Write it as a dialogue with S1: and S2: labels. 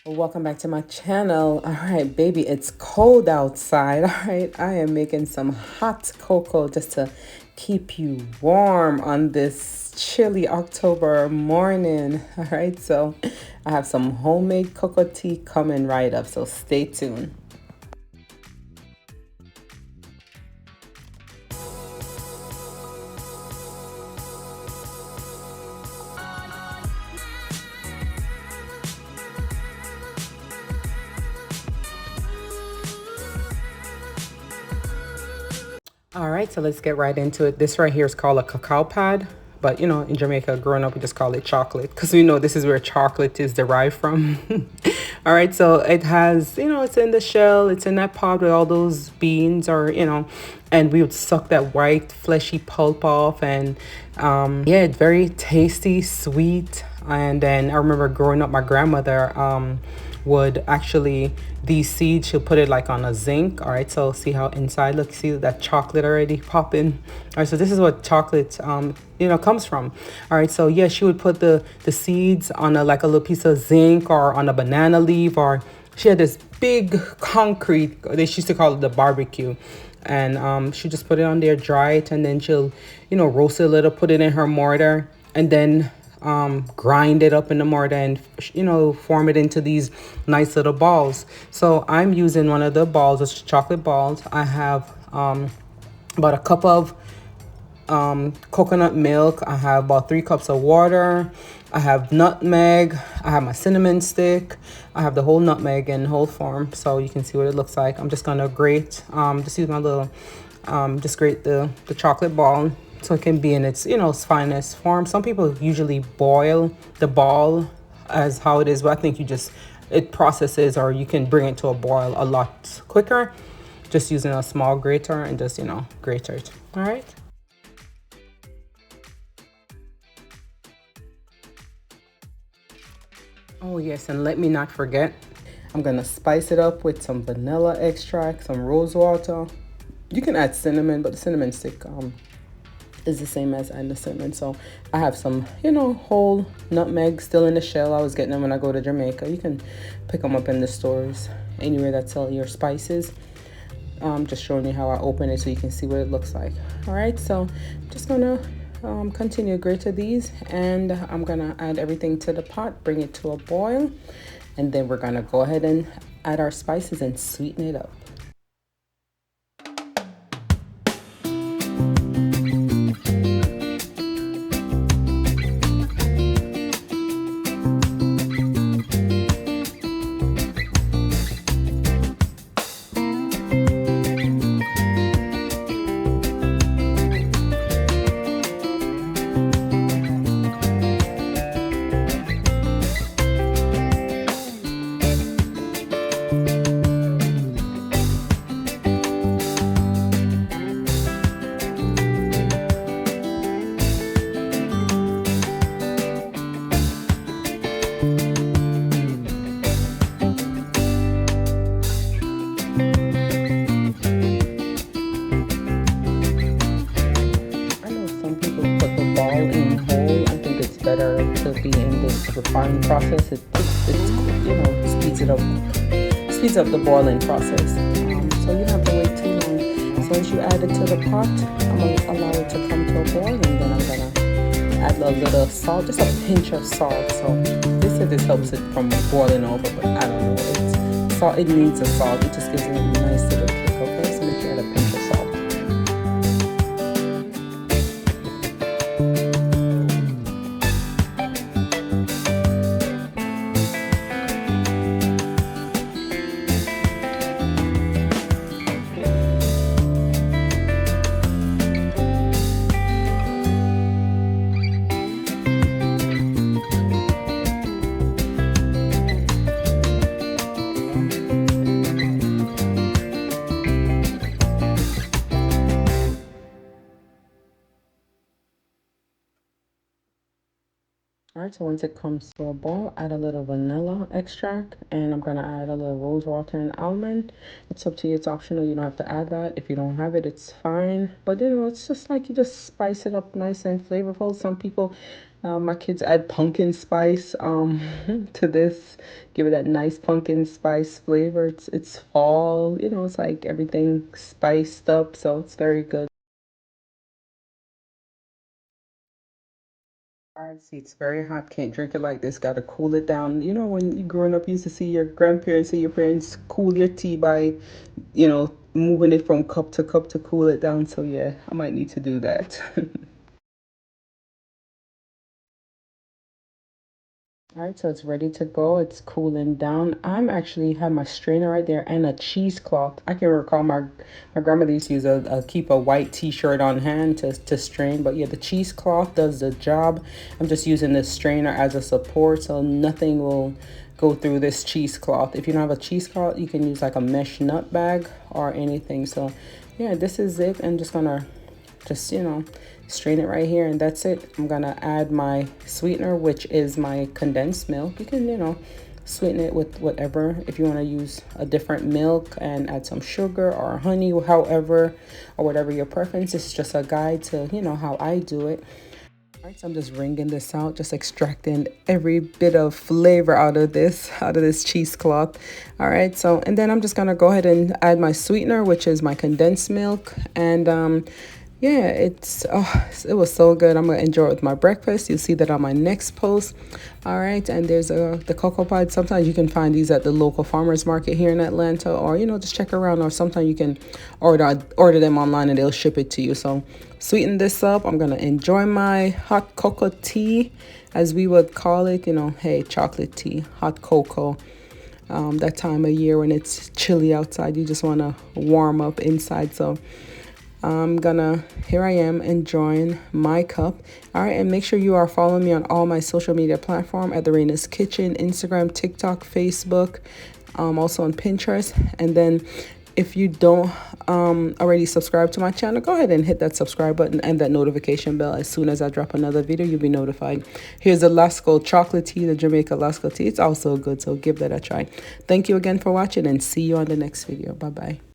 S1: Welcome back to my channel. All right, baby, it's cold outside. All right, I am making some hot cocoa just to keep you warm on this chilly October morning. All right, so I have some homemade cocoa tea coming right up, so stay tuned. All right, so let's get right into it. This right here is called a cacao pad, but in Jamaica, growing up, we just call it chocolate because we know this is where chocolate is derived from. All right, so it has, it's in the shell, it's in that pod with all those beans, and we would suck that white, fleshy pulp off, and yeah, it's very tasty, sweet. And then I remember growing up, my grandmother, would actually these seeds, she'll put it like on a zinc. All right, so see how inside, look, see that chocolate already popping. All right, so this is what chocolate comes from. All right, so yeah, she would put the seeds on a like a little piece of zinc or on a banana leaf, or she had this big concrete, they used to call it the barbecue, and she just put it on there, dry it, and then she'll roast it a little, put it in her mortar, and then grind it up in the mortar and form it into these nice little balls. So I'm using one of the balls, it's chocolate balls. I have about a cup of coconut milk. I have about 3 cups of water. I have nutmeg. I have my cinnamon stick. I have the whole nutmeg in whole form, so you can see what it looks like. I'm just gonna grate, just use my little, just grate the chocolate ball so it can be in its finest form. Some people usually boil the ball as how it is, but I think it processes, or you can bring it to a boil a lot quicker just using a small grater and just grate it. All right. Oh yes, and let me not forget, I'm gonna spice it up with some vanilla extract, some rose water. You can add cinnamon, but the cinnamon stick is the same as adding the cinnamon. So I have some, whole nutmeg still in the shell. I was getting them when I go to Jamaica. You can pick them up in the stores, anywhere that sell your spices. Just showing you how I open it so you can see what it looks like. All right, so I'm just gonna continue grate these, and I'm gonna add everything to the pot, bring it to a boil, and then we're gonna go ahead and add our spices and sweeten it up. Better to be in this refining process. It speeds up the boiling process. So you don't have to wait too long. So once you add it to the pot, I'm gonna allow it to come to a boil, and then I'm gonna add a little salt, just a pinch of salt. So they said this helps it from boiling over, but I don't know. It's salt. It needs a salt. It just gives it a nice little kick. Okay, so make sure you add a pinch of salt. All right, so once it comes to a boil, add a little vanilla extract, and I'm gonna add a little rose water and almond. It's up to you, it's optional, you don't have to add that. If you don't have it, it's fine. But it's just like you just spice it up nice and flavorful. Some people My kids add pumpkin spice to this, give it that nice pumpkin spice flavor. It's fall, you know, it's like everything spiced up, so it's very good. I see it's very hot. Can't drink it like this. Gotta cool it down. You know, when you growing up, you used to see your grandparents and your parents cool your tea by, you know, moving it from cup to cup to cool it down. So yeah, I might need to do that. All right, so it's ready to go. It's cooling down. I'm actually have my strainer right there and a cheesecloth. I can recall my grandmother used to use a keep a white T-shirt on hand to strain. But yeah, the cheesecloth does the job. I'm just using the strainer as a support, so nothing will go through this cheesecloth. If you don't have a cheesecloth, you can use like a mesh nut bag or anything. So yeah, this is it. I'm just gonna just, you know, strain it right here and that's it. I'm gonna add my sweetener, which is my condensed milk. You can, you know, sweeten it with whatever. If you want to use a different milk and add some sugar or honey, however, or whatever your preference. It's just a guide to, you know, how I do it. All right, so I'm just wringing this out, just extracting every bit of flavor out of this cheesecloth. All right, so and then I'm just gonna go ahead and add my sweetener, which is my condensed milk, and yeah, it was so good. I'm gonna enjoy it with my breakfast. You'll see that on my next post. All right, and there's the cocoa pod. Sometimes you can find these at the local farmers market here in Atlanta, or you know, just check around. Or sometimes you can order them online and they'll ship it to you. So sweeten this up. I'm gonna enjoy my hot cocoa tea, as we would call it. You know, hey, chocolate tea, hot cocoa. That time of year when it's chilly outside, you just wanna warm up inside. So here I am enjoying my cup. All right, and make sure you are following me on all my social media platform at the Raina's Kitchen, Instagram, TikTok, Facebook, also on Pinterest. And then if you don't already subscribe to my channel, go ahead and hit that subscribe button and that notification bell. As soon as I drop another video, you'll be notified. Here's the Lasco chocolate tea, the Jamaica Lasco tea. It's also good, so give that a try. Thank you again for watching and see you on the next video. Bye-bye.